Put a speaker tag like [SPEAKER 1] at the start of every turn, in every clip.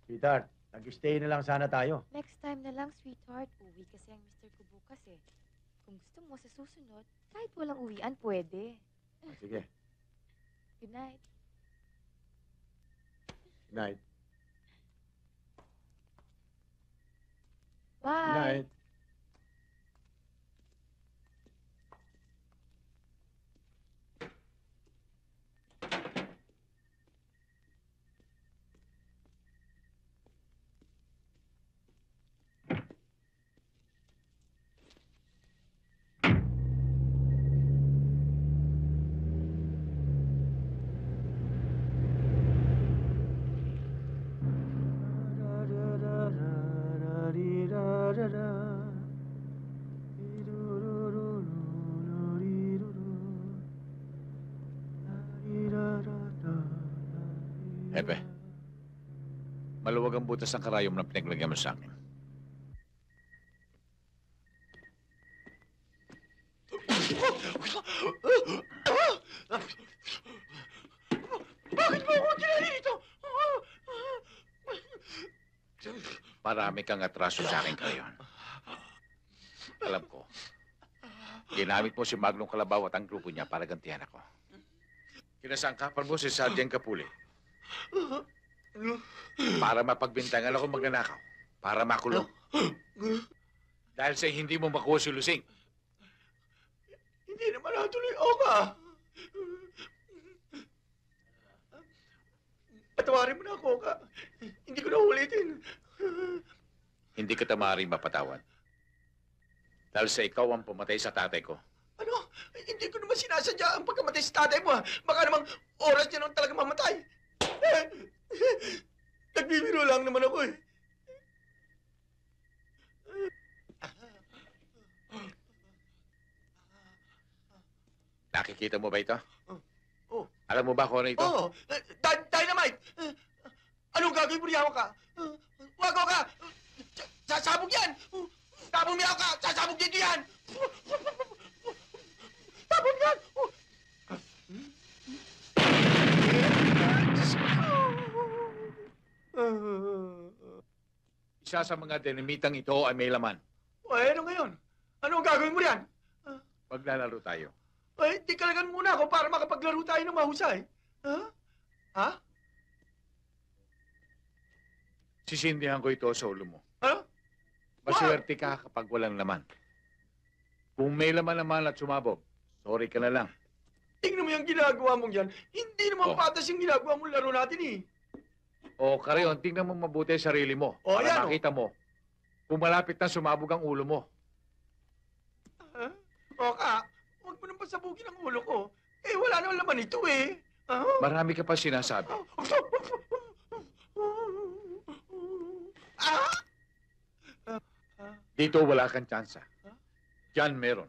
[SPEAKER 1] Sweetheart, nag-stay na lang sana tayo.
[SPEAKER 2] Next time na lang, sweetheart. Uwi kasi ang Mr. ko bukas eh. Kung gusto mo sa susunod, kahit walang uwian, pwede.
[SPEAKER 1] Sige,
[SPEAKER 2] Good night.
[SPEAKER 1] good night.
[SPEAKER 2] Bye.
[SPEAKER 1] Good night.
[SPEAKER 3] Hepe, maluwag ang butas ng karayom na pinaglagyan mo sa akin.
[SPEAKER 4] Bakit mo ako ginalito?
[SPEAKER 3] Marami kang atraso sa akin, Crayon. Alam ko, ginamit mo si Magnum Kalabaw at ang grupo niya para gantihan ako. Kinasangkapan mo si Sergeant Capuli para mapagbintangan ako magnanakaw, para makulong. Dahil sa hindi mo makuha si Lusing.
[SPEAKER 4] Hindi naman natuloy Oka. Patawarin mo na ako, Oka. Hindi ko na ulitin.
[SPEAKER 3] Hindi kita maaaring mapatawad. Dahil sa ikaw ang pumatay sa tatay ko.
[SPEAKER 4] Ano? Hindi ko naman sinasadya ang pagkamatay sa tatay mo, ha? Baka namang oras niya nung talaga mamatay. Nagbibiro lang naman ako, eh.
[SPEAKER 3] Nakikita mo ba ito?
[SPEAKER 4] Oh.
[SPEAKER 3] Alam mo ba kung ano ito?
[SPEAKER 4] Oo. Dynamite! Anong gagawin mo riyaw ka? Wag ko ka! Sasabog yan! Tapong miyaw ka! Sasabog dito yan! Tapong yan!
[SPEAKER 3] Isa sa mga dinamitang ito ay may laman.
[SPEAKER 4] Ay, ano ngayon? Anong gagawin mo riyan?
[SPEAKER 3] Maglalaro tayo.
[SPEAKER 4] Ay, tikalagan muna ako para makapaglaro tayo ng mahusay. Ha? Ha?
[SPEAKER 3] Sisindihan ko ito sa ulo mo.
[SPEAKER 4] Ano?
[SPEAKER 3] Maswerte ka kapag walang laman. Kung may laman naman at sumabog, sorry ka na lang.
[SPEAKER 4] Tingnan mo yung ginagawa mong yan. Hindi naman
[SPEAKER 3] Oh.
[SPEAKER 4] patas yung ginagawa mong laro natin eh.
[SPEAKER 3] O, Crayon, tingnan mo mabuti ang sarili mo.
[SPEAKER 4] O,
[SPEAKER 3] para
[SPEAKER 4] yan, o.
[SPEAKER 3] makita mo kung malapit na sumabog ang ulo mo.
[SPEAKER 4] Ha? Oka, huwag mo nang pasabugin ang ulo ko. Eh, wala naman laman ito eh. Ah?
[SPEAKER 3] Marami ka pa sinasabi.
[SPEAKER 4] Ah!
[SPEAKER 3] Dito wala kang tsansa. Diyan meron.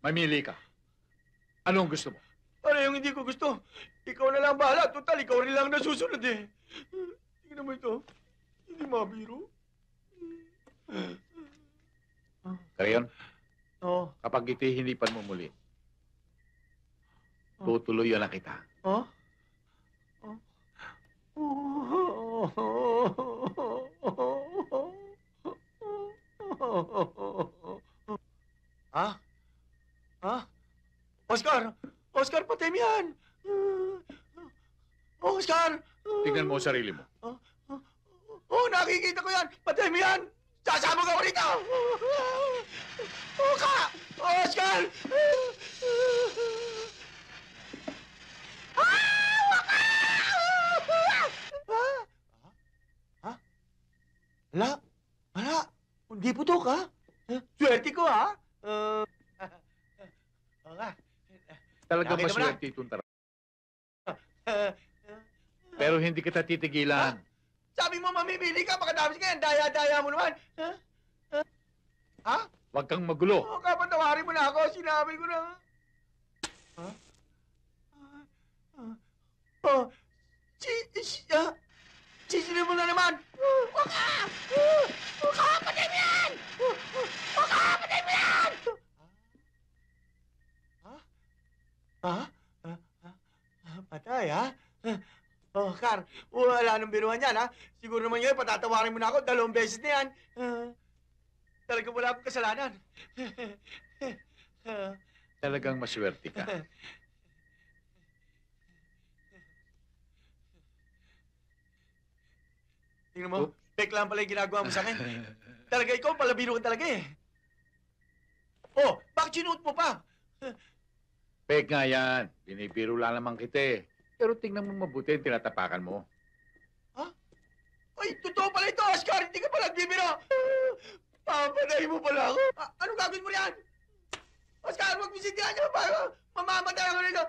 [SPEAKER 3] Mamili ka. Anong gusto mo?
[SPEAKER 4] Ano yung hindi ko gusto? Ikaw na lang bahala. Total, ikaw rin lang nasusunod eh. Tingnan mo ito. Hindi mabiro.
[SPEAKER 3] Crayon,
[SPEAKER 4] Oh.
[SPEAKER 3] kapag ito'y hinipan mo muli, tutuloyan na kita.
[SPEAKER 4] Oh? Ha? Ha? Oscar! Oscar, patay mo yan! Oscar!
[SPEAKER 3] Tingnan mo ang sarili mo.
[SPEAKER 4] Oh, nakikita ko yan! Patay mo yan! Sasabog ako rito! Oka! Oscar! Ha? Wala. Wala. Hindi putok, ha? Swerte ko, ha? Oka.
[SPEAKER 3] Talaga
[SPEAKER 4] Nakita mo na?
[SPEAKER 3] maswerte itong tara. Pero hindi kita titigilan.
[SPEAKER 4] Sabi mo mamimili ka, makadami ka yan. Daya-daya mo naman. Ha? Ha?
[SPEAKER 3] Huwag kang magulo.
[SPEAKER 4] Oo, kapatawarin mo na ako. Sinabi ko na. Ha? Oh, sino mo na naman? Waka! Waka! Patay mo yan! Waka! Patay mo yan! Ha? Ha? Patay, ha? Oh, Oscar. Wala nang biruan yan, ha? Siguro naman ngayon, patatawarin mo na ako 2 beses na yan. Talagang wala akong kasalanan.
[SPEAKER 3] Talagang maswerte ka.
[SPEAKER 4] Tingnan mo, fake lang pala yung ginagawa mo sa akin. Talaga ikaw, palabiro ka talaga eh. Oh, bakit sinuot mo pa?
[SPEAKER 3] Peg nga yan. Binibiro lang naman kita eh. Pero tingnan mo mabuti yung tinatapakan mo.
[SPEAKER 4] Ay, totoo pala ito, Oscar! Hindi ka pala nagbibiro! Papanay mo pala ako! Anong gagawin mo riyan? Oscar, huwag mo sindihan niyo! Mamamatay ako nito!